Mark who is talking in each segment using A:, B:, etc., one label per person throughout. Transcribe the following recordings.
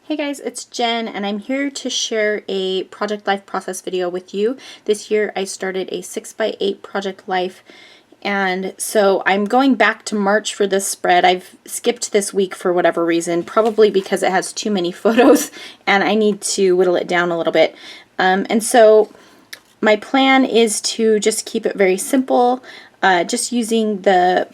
A: Hey guys, it's Jen and I'm here to share a Project Life process video with you. This year I started a 6x8 Project Life, and so I'm going back to March for this spread. I've skipped this week for whatever reason, probably because it has too many photos and I need to whittle it down a little bit. And so my plan is to just keep it very simple, just using the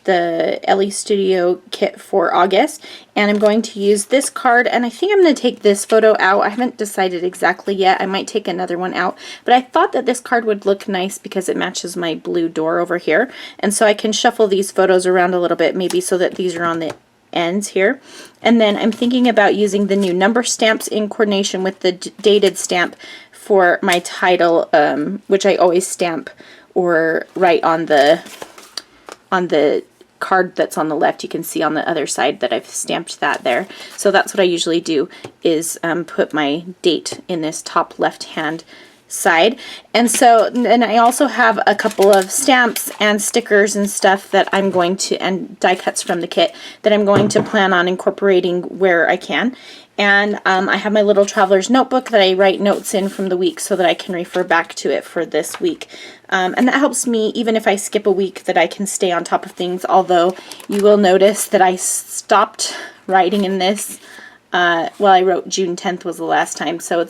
A: Elle Studio kit for August, and I'm going to use this card, and I think I'm going to take this photo out. I haven't decided exactly yet. I might take another one out, but I thought that this card would look nice because it matches my blue door over here, and so I can shuffle these photos around a little bit, maybe so that these are on the ends here. And then I'm thinking about using the new number stamps in coordination with the dated stamp for my title, which I always stamp or write on the card that's on the left. You can see on the other side that I've stamped that there. So that's what I usually do, is put my date in this top left hand side. And so then I also have a couple of stamps and stickers and stuff that I'm going to, and die cuts from the kit, that I'm going to plan on incorporating where I can. And I have my little traveler's notebook that I write notes in from the week so that I can refer back to it for this week. And that helps me, even if I skip a week, that I can stay on top of things, although you will notice that I stopped writing in this. Well, I wrote June 10th was the last time, so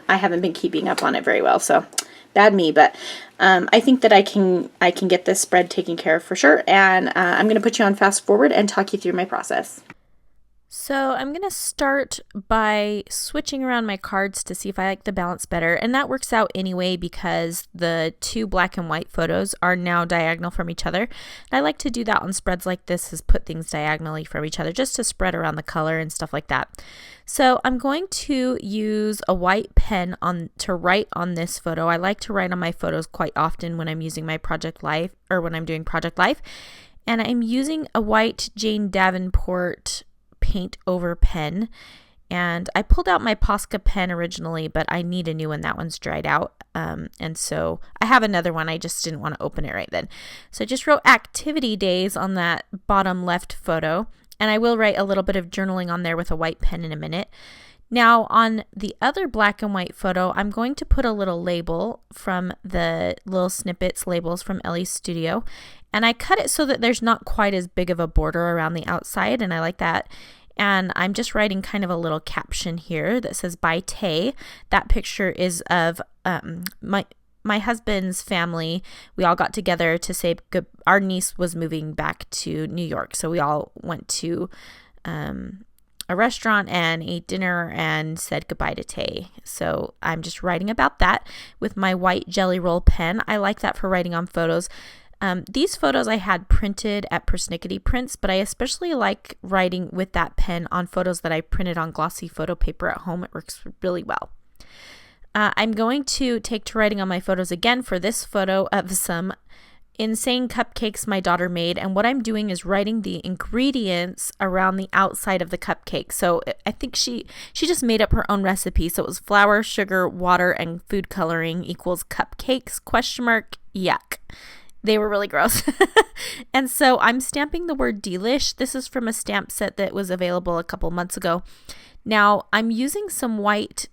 A: I haven't been keeping up on it very well, so bad me, but I think that I can get this spread taken care of for sure, and I'm going to put you on fast forward and talk you through my process.
B: So I'm going to start by switching around my cards to see if I like the balance better. And that works out anyway because the two black and white photos are now diagonal from each other. And I like to do that on spreads like this, is put things diagonally from each other just to spread around the color and stuff like that. So I'm going to use a white pen to write on this photo. I like to write on my photos quite often when I'm using my Project Life, or when I'm doing Project Life. And I'm using a white Jane Davenport paint over pen, and I pulled out my Posca pen originally, but I need a new one. That one's dried out, and so I have another one. I just didn't want to open it right then, so I just wrote activity days on that bottom left photo, and I will write a little bit of journaling on there with a white pen in a minute. Now on the other black and white photo, I'm going to put a little label from the little snippets labels from Elle Studio, and I cut it so that there's not quite as big of a border around the outside, and I like that. And I'm just writing kind of a little caption here that says by Tay. That picture is of my husband's family. We all got together to say good. Our niece was moving back to New York, so we all went to a restaurant and ate dinner and said goodbye to Tay. So I'm just writing about that with my white Jelly Roll pen. I like that for writing on photos. These photos I had printed at Persnickety Prints, but I especially like writing with that pen on photos that I printed on glossy photo paper at home. It works really well. I'm going to take to writing on my photos again for this photo of some insane cupcakes my daughter made, and what I'm doing is writing the ingredients around the outside of the cupcake. So I think she just made up her own recipe. So it was flour, sugar, water, and food coloring equals cupcakes, ? Yuck. They were really gross. And so I'm stamping the word delish. This is from a stamp set that was available a couple months ago. Now I'm using some white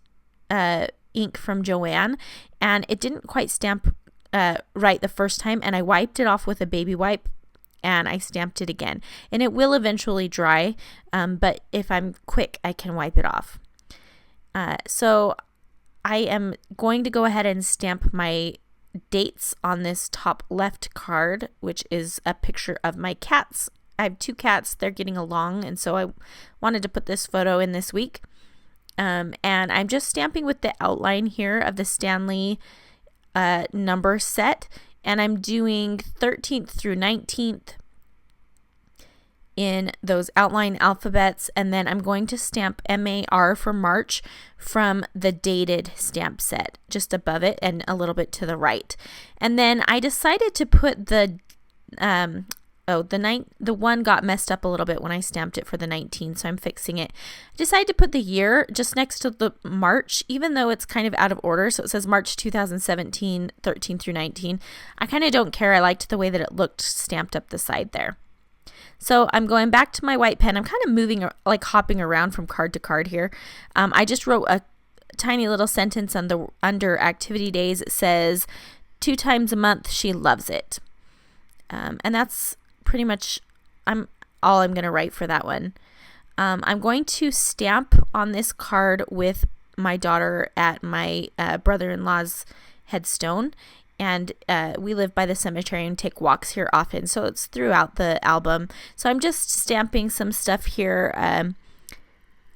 B: ink from Joann, and it didn't quite stamp right the first time, and I wiped it off with a baby wipe and I stamped it again. And it will eventually dry, but if I'm quick, I can wipe it off. So I am going to go ahead and stamp my dates on this top left card, which is a picture of my cats. I have two cats. They're getting along, and so I wanted to put this photo in this week. And I'm just stamping with the outline here of the Stanley number set, and I'm doing 13th through 19th in those outline alphabets, and then I'm going to stamp MAR for March from the dated stamp set just above it and a little bit to the right. And then I decided to put the one got messed up a little bit when I stamped it for the 19, so I'm fixing it. I decided to put the year just next to the March, even though it's kind of out of order. So it says March 2017, 13 through 19. I kind of don't care. I liked the way that it looked stamped up the side there. So I'm going back to my white pen. I'm kind of moving, like hopping around from card to card here. I just wrote a tiny little sentence under activity days. It says 2 times a month she loves it. And that's pretty much all I'm going to write for that one. I'm going to stamp on this card with my daughter at my brother-in-law's headstone. And we live by the cemetery and take walks here often, so it's throughout the album. So I'm just stamping some stuff here.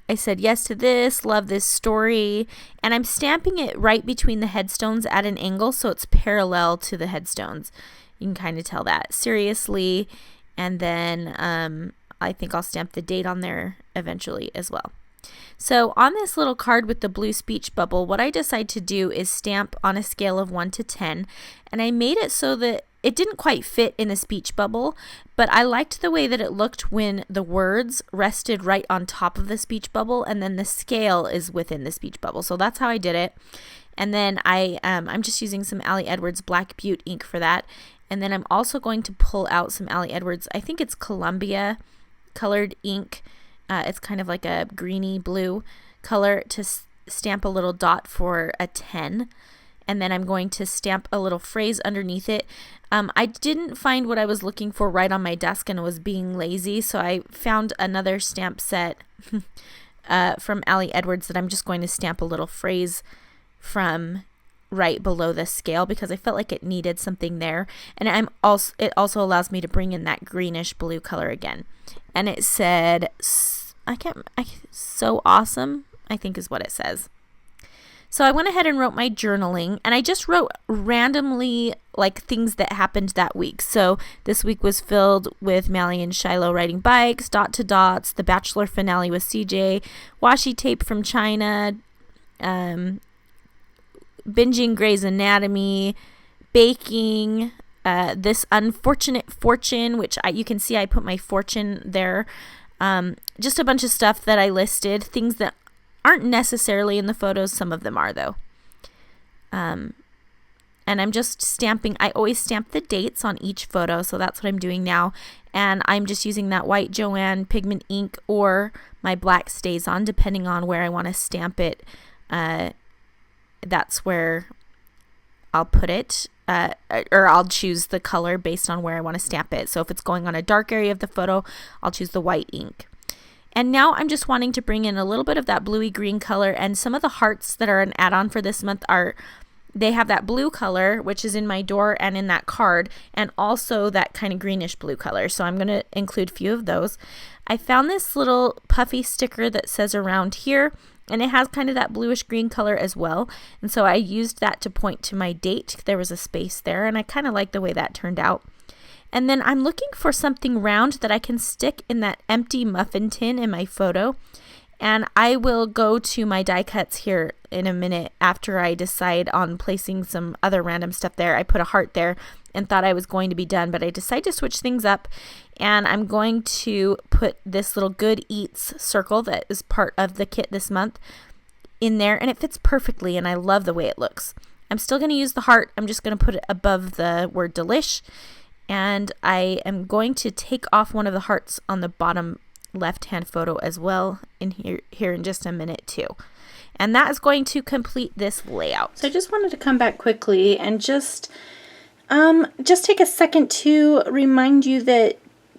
B: I said yes to this, love this story, and I'm stamping it right between the headstones at an angle so it's parallel to the headstones. You can kind of tell that. Seriously, and then I think I'll stamp the date on there eventually as well. So on this little card with the blue speech bubble, what I decided to do is stamp on a scale of 1 to 10. And I made it so that it didn't quite fit in a speech bubble, but I liked the way that it looked when the words rested right on top of the speech bubble and then the scale is within the speech bubble. So that's how I did it. And then I'm just using some Ali Edwards Black Butte ink for that. And then I'm also going to pull out some Ali Edwards, I think it's Columbia colored ink. It's kind of like a greeny blue color to stamp a little dot for a 10. And then I'm going to stamp a little phrase underneath it. I didn't find what I was looking for right on my desk and was being lazy, so I found another stamp set from Ali Edwards that I'm just going to stamp a little phrase from right below the scale because I felt like it needed something there. And it also allows me to bring in that greenish blue color again. And it said, so awesome, I think is what it says. So I went ahead and wrote my journaling, and I just wrote randomly like things that happened that week. So this week was filled with Mally and Shiloh riding bikes, dot to dots, the Bachelor finale with CJ, washi tape from China, binging Grey's Anatomy, baking, this unfortunate fortune, which you can see I put my fortune there. Just a bunch of stuff that I listed, things that aren't necessarily in the photos. Some of them are though. And I'm just stamping. I always stamp the dates on each photo, so that's what I'm doing now. And I'm just using that white Joanne pigment ink or my black StazOn, depending on where I want to stamp it. That's where I'll put it. Or I'll choose the color based on where I want to stamp it. So if it's going on a dark area of the photo, I'll choose the white ink. And now I'm just wanting to bring in a little bit of that bluey green color, and some of the hearts that are an add-on for this month they have that blue color, which is in my door and in that card, and also that kind of greenish blue color. So I'm going to include a few of those. I found this little puffy sticker that says around here, and it has kind of that bluish green color as well. And so I used that to point to my date. There was a space there, and I kind of like the way that turned out. And then I'm looking for something round that I can stick in that empty muffin tin in my photo. And I will go to my die cuts here in a minute after I decide on placing some other random stuff there. I put a heart there and thought I was going to be done, but I decided to switch things up. And I'm going to put this little Good Eats circle that is part of the kit this month in there. And it fits perfectly, and I love the way it looks. I'm still going to use the heart. I'm just going to put it above the word delish. And I am going to take off one of the hearts on the bottom left-hand photo as well in here in just a minute too. And that is going to complete this layout.
A: So I just wanted to come back quickly and just take a second to remind you that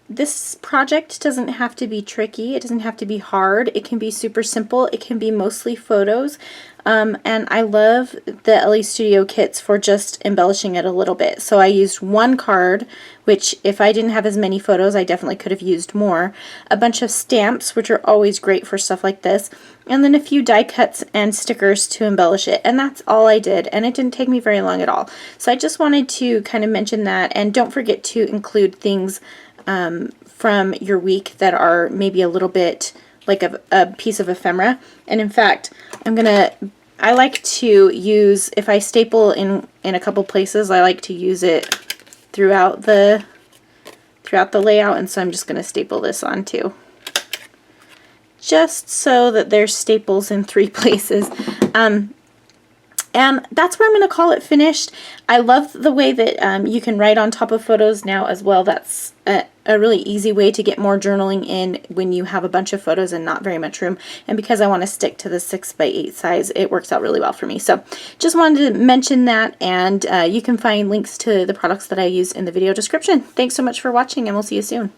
A: this project doesn't have to be tricky. It doesn't have to be hard. It can be super simple. It can be mostly photos. And I love the Elle Studio kits for just embellishing it a little bit. So I used one card, which if I didn't have as many photos, I definitely could have used more. A bunch of stamps, which are always great for stuff like this. And then a few die cuts and stickers to embellish it. And that's all I did. And it didn't take me very long at all. So I just wanted to kind of mention that. And don't forget to include things from your week that are maybe a little bit like a piece of ephemera. And in fact, I like to use, if I staple in a couple places, I like to use it throughout the layout, and so I'm just going to staple this on too. Just so that there's staples in 3 places. And that's where I'm going to call it finished. I love the way that you can write on top of photos now as well. That's a really easy way to get more journaling in when you have a bunch of photos and not very much room. And because I want to stick to the 6x8 size, it works out really well for me. So just wanted to mention that, and you can find links to the products that I use in the video description. Thanks so much for watching, and we'll see you soon.